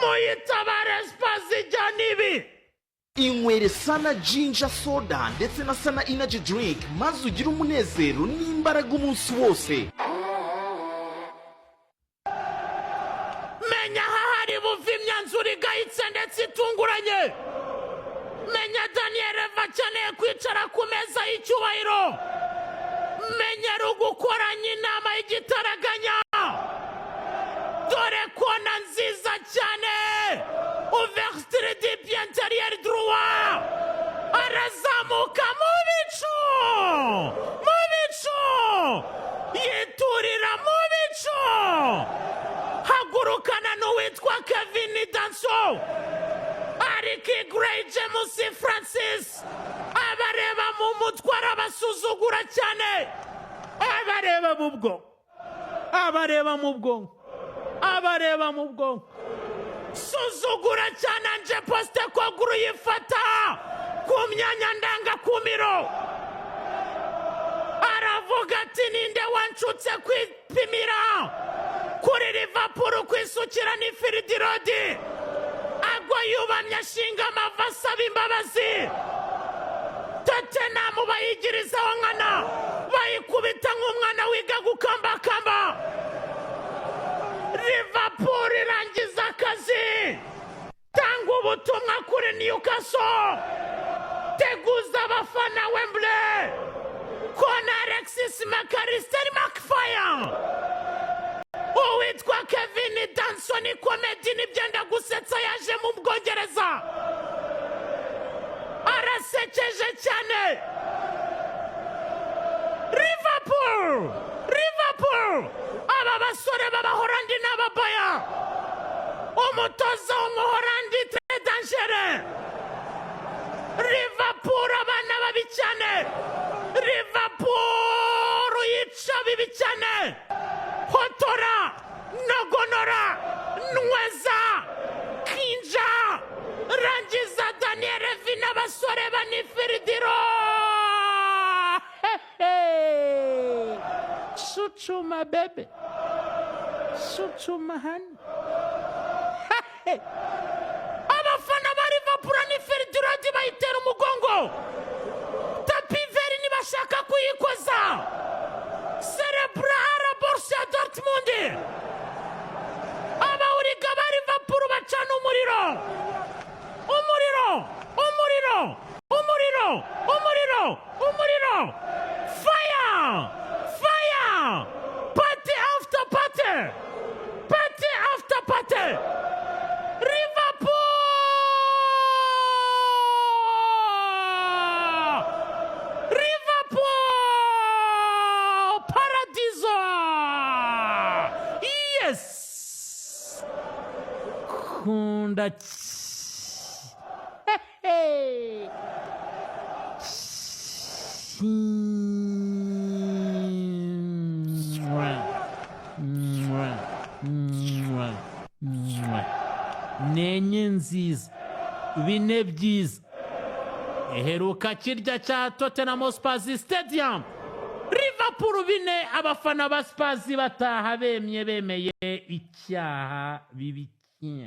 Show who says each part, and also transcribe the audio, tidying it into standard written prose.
Speaker 1: muyitabare Spazi Janibi.
Speaker 2: Inywere Sana Ginger Soda ndetse na Sana Energy Drink maze ugire umunezero n'imbaraga umunsi wose.
Speaker 1: Menya hahari buva imyanzuro igayitse ndetse itunguranye. Menya Daniel akeneye kwicara ku meza y'icyubahiro. Menya rugukoranya inama y'igitaraganya. Dore kona nziza cyane. Ouverture du pied intérieur droit. Arazamuka mu bicu. Mu bicu. Yiturira mu bicu. Hagurukana n'uwitwa Kevin Danso. Ariki Gray James Francis. Abareba mu mutwara basuzugura cyane. Abareba mu bwonko. Abareba mu bwonko. Abareba mu bwonko. Suzugura cyane anje poste ko guru yifata ku myanya ndangakumiro. Aravuga ati ninde wancutse kwipimira kuri Liverpool kwisukira ni Field Road. Agwa yubamye ashinga amavasa b'imbabazi. Tottenham bayigirizaho nkana bayikubita nk'umwana wiga gukambakamba. Liverpool irangiza akazi. Tanga ubutumwa kuri Newcastle. Teguza abafana Wembley. Kona Alexis McAllister McFire. Uwitwa Kevin Danson komedi nibyenda gusetsa yaje mu Bwongereza. Arasekeje cyane. Liverpool. Aba basore b'Abahorandi n'Ababaya. Umutoza w'Umuhorandi très dangereux. Liverpool abana babi cyane. Liverpool yica bibi cyane. Hotora, Nogonora, Nweza, Kinja, rangiza Daniel Vina basore banifiridiro. Chuchuma bebe. Chuchuma hani. Abafana ba Liverpool nifiridiro bayitera umugongo. Tapi veri nibashaka kuyikoza. Cerebral Borussia Dortmund. Abawuriga ba Liverpool bacana umuriro. Fire. Party after party. Liverpool. Paradiso. Yes. Kunda. Nenye nziza bine byiza iheruka kirya cya Tottenham Hotspur Stadium. Liverpool bine abafana ba Spurs bataha bemeye icyaha bibi.